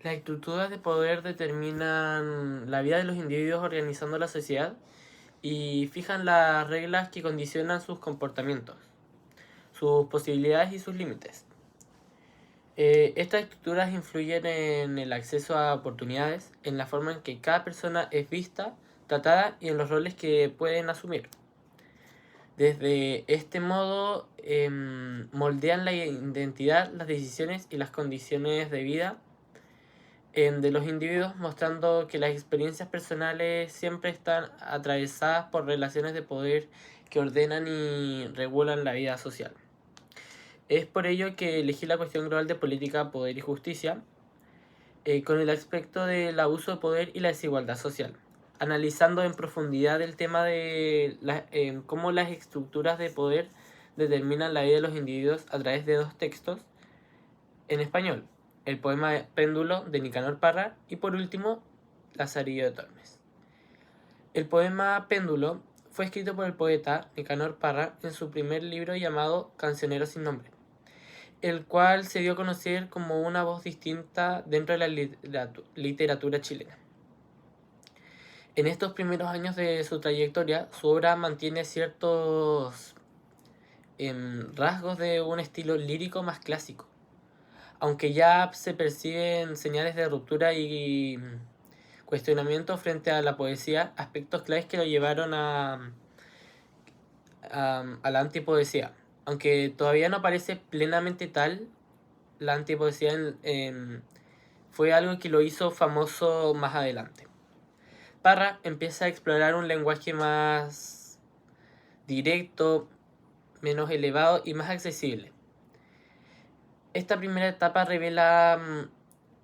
Las estructuras de poder determinan la vida de los individuos organizando la sociedad y fijan las reglas que condicionan sus comportamientos, sus posibilidades y sus límites. Estas estructuras influyen en el acceso a oportunidades, en la forma en que cada persona es vista, tratada y en los roles que pueden asumir. Desde este modo, moldean la identidad, las decisiones y las condiciones de vida de los individuos, mostrando que las experiencias personales siempre están atravesadas por relaciones de poder que ordenan y regulan la vida social. Es por ello que elegí la cuestión global de política, poder y justicia, con el aspecto del abuso de poder y la desigualdad social, analizando en profundidad el tema de cómo las estructuras de poder determinan la vida de los individuos a través de dos textos en español: el poema Péndulo de Nicanor Parra y por último Lazarillo de Tormes. El poema Péndulo fue escrito por el poeta Nicanor Parra en su primer libro llamado Cancionero sin nombre, el cual se dio a conocer como una voz distinta dentro de la literatura chilena. En estos primeros años de su trayectoria, su obra mantiene ciertos rasgos de un estilo lírico más clásico, aunque ya se perciben señales de ruptura y cuestionamiento frente a la poesía, aspectos claves que lo llevaron a la antipoesía. Aunque todavía no parece plenamente tal, la antipoesía fue algo que lo hizo famoso más adelante. Parra empieza a explorar un lenguaje más directo, menos elevado y más accesible. Esta primera etapa revela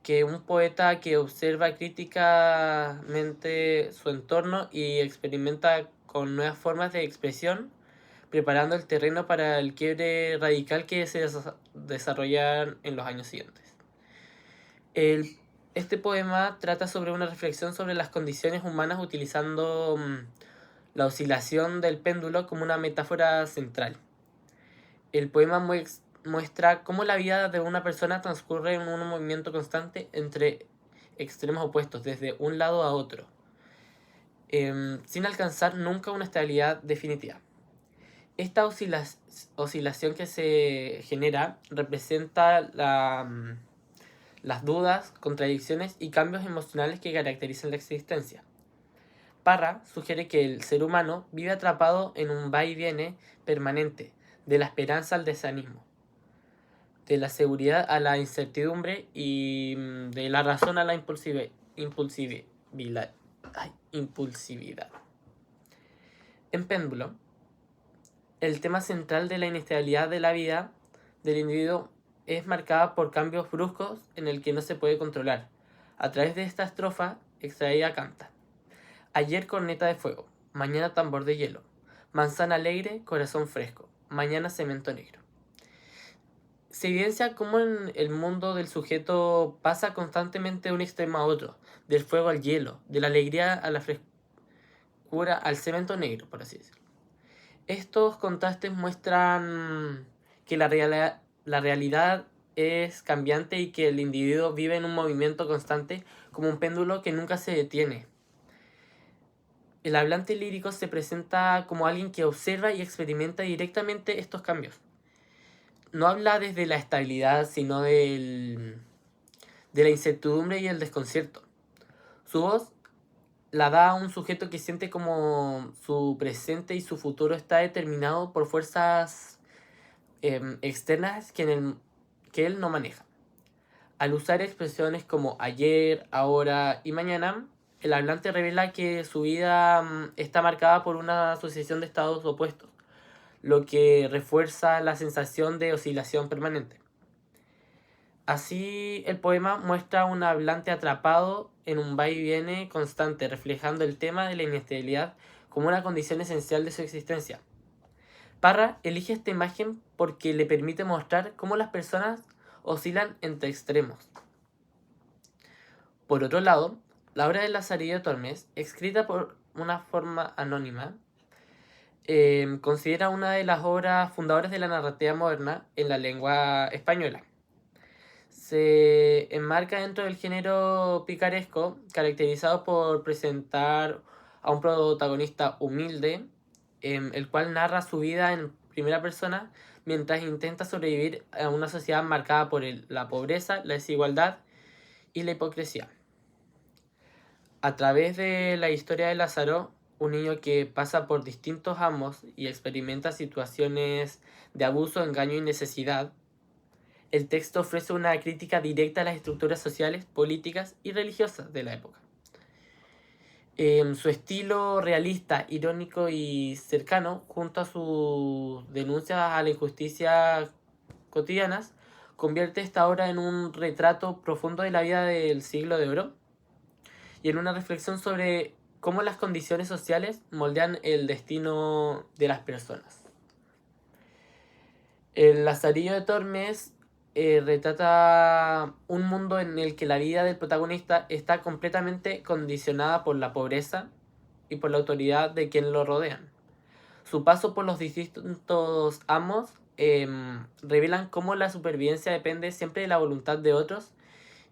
que un poeta que observa críticamente su entorno y experimenta con nuevas formas de expresión, preparando el terreno para el quiebre radical que se desarrollar en los años siguientes. El, este poema trata sobre una reflexión sobre las condiciones humanas utilizando la oscilación del péndulo como una metáfora central. El poema muestra cómo la vida de una persona transcurre en un movimiento constante entre extremos opuestos, desde un lado a otro, sin alcanzar nunca una estabilidad definitiva. Esta oscilación que se genera representa las dudas, contradicciones y cambios emocionales que caracterizan la existencia. Parra sugiere que el ser humano vive atrapado en un va y viene permanente, de la esperanza al desánimo, de la seguridad a la incertidumbre y de la razón a la impulsividad. En Péndulo, el tema central de la inestabilidad de la vida del individuo es marcada por cambios bruscos en el que no se puede controlar. A través de esta estrofa extraída canta: ayer corneta de fuego, mañana tambor de hielo, manzana alegre, corazón fresco, mañana cemento negro. Se evidencia cómo en el mundo del sujeto pasa constantemente de un extremo a otro, del fuego al hielo, de la alegría a la frescura al cemento negro, por así decirlo. Estos contrastes muestran que la realidad es cambiante y que el individuo vive en un movimiento constante como un péndulo que nunca se detiene. El hablante lírico se presenta como alguien que observa y experimenta directamente estos cambios. No habla desde la estabilidad, sino de la incertidumbre y el desconcierto. Su voz la da a un sujeto que siente como su presente y su futuro está determinado por fuerzas externas que él no maneja. Al usar expresiones como ayer, ahora y mañana, el hablante revela que su vida está marcada por una asociación de estados opuestos, lo que refuerza la sensación de oscilación permanente. Así, el poema muestra a un hablante atrapado en un va y viene constante, reflejando el tema de la inestabilidad como una condición esencial de su existencia. Parra elige esta imagen porque le permite mostrar cómo las personas oscilan entre extremos. Por otro lado, la obra de Lazarillo de Tormes, escrita por una forma anónima, considera una de las obras fundadoras de la narrativa moderna en la lengua española. se enmarca dentro del género picaresco, caracterizado por presentar a un protagonista humilde, el cual narra su vida en primera persona mientras intenta sobrevivir a una sociedad marcada por la pobreza, la desigualdad y la hipocresía. A través de la historia de Lázaro, un niño que pasa por distintos amos y experimenta situaciones de abuso, engaño y necesidad, el texto ofrece una crítica directa a las estructuras sociales, políticas y religiosas de la época. Su estilo realista, irónico y cercano, junto a sus denuncias a la injusticia cotidianas, convierte esta obra en un retrato profundo de la vida del siglo de oro y en una reflexión sobre cómo las condiciones sociales moldean el destino de las personas. El Lazarillo de Tormes retrata un mundo en el que la vida del protagonista está completamente condicionada por la pobreza y por la autoridad de quien lo rodean. Su paso por los distintos amos revelan cómo la supervivencia depende siempre de la voluntad de otros,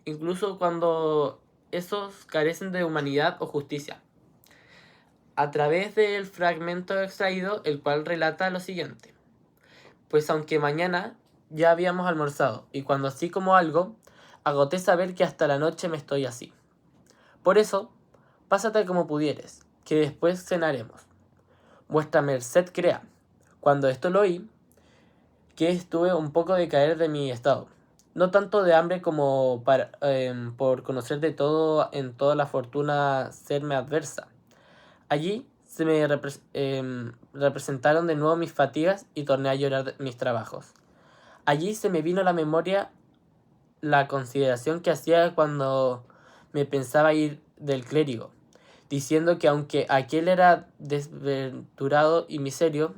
incluso cuando esos carecen de humanidad o justicia. A través del fragmento extraído, el cual relata lo siguiente: pues aunque mañana ya habíamos almorzado, y cuando así como algo, agoté saber que hasta la noche me estoy así. Por eso, pásate como pudieres, que después cenaremos. Vuestra merced crea, cuando esto lo oí, que estuve un poco de caer de mi estado, no tanto de hambre como por conocer de todo en toda la fortuna serme adversa. Allí se me representaron de nuevo mis fatigas y torné a llorar mis trabajos. Allí se me vino a la memoria la consideración que hacía cuando me pensaba ir del clérigo, diciendo que aunque aquel era desventurado y miserio,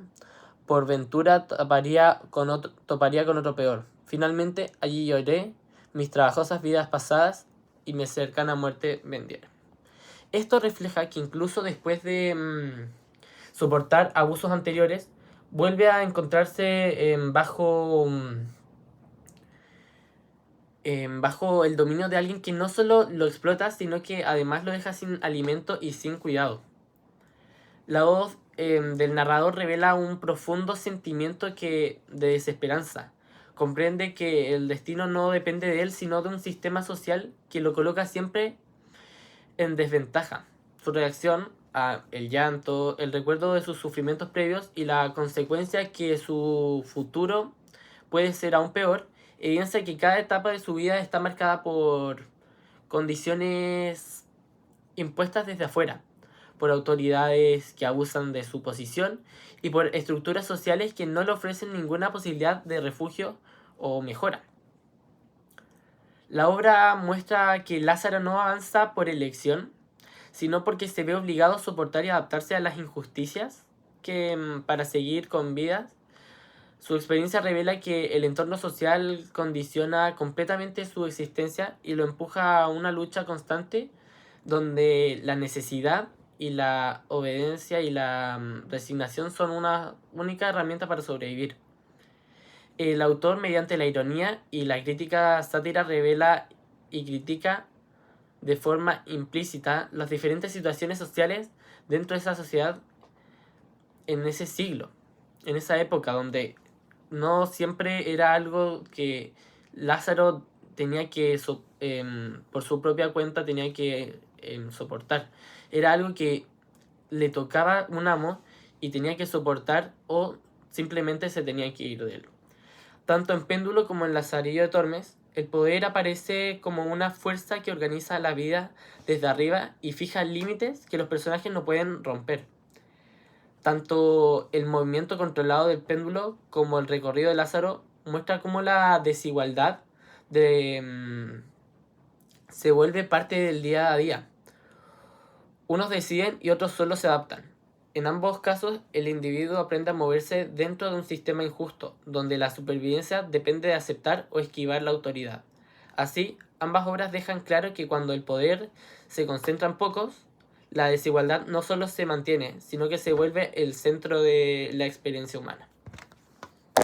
por ventura toparía con otro peor. Finalmente allí lloré mis trabajosas vidas pasadas y mi cercana muerte vendiera. Esto refleja que incluso después de soportar abusos anteriores, vuelve a encontrarse bajo el dominio de alguien que no solo lo explota, sino que además lo deja sin alimento y sin cuidado. La voz del narrador revela un profundo sentimiento de desesperanza. Comprende que el destino no depende de él, sino de un sistema social que lo coloca siempre en desventaja. Su reacción a el llanto, el recuerdo de sus sufrimientos previos y la consecuencia que su futuro puede ser aún peor, evidencia que cada etapa de su vida está marcada por condiciones impuestas desde afuera, por autoridades que abusan de su posición y por estructuras sociales que no le ofrecen ninguna posibilidad de refugio o mejora. La obra muestra que Lázaro no avanza por elección, sino porque se ve obligado a soportar y adaptarse a las injusticias para seguir con vida. Su experiencia revela que el entorno social condiciona completamente su existencia y lo empuja a una lucha constante donde la necesidad y la obediencia y la resignación son una única herramienta para sobrevivir. El autor, mediante la ironía y la crítica sátira, revela y critica de forma implícita las diferentes situaciones sociales dentro de esa sociedad en ese siglo, en esa época donde no siempre era algo que Lázaro tenía que, por su propia cuenta, tenía que soportar. Era algo que le tocaba un amo y tenía que soportar o simplemente se tenía que ir de él. Tanto en Péndulo como en Lazarillo de Tormes, el poder aparece como una fuerza que organiza la vida desde arriba y fija límites que los personajes no pueden romper. Tanto el movimiento controlado del péndulo como el recorrido de Lázaro muestra cómo la desigualdad se vuelve parte del día a día. Unos deciden y otros solo se adaptan. En ambos casos, el individuo aprende a moverse dentro de un sistema injusto, donde la supervivencia depende de aceptar o esquivar la autoridad. Así, ambas obras dejan claro que cuando el poder se concentra en pocos, la desigualdad no solo se mantiene, sino que se vuelve el centro de la experiencia humana.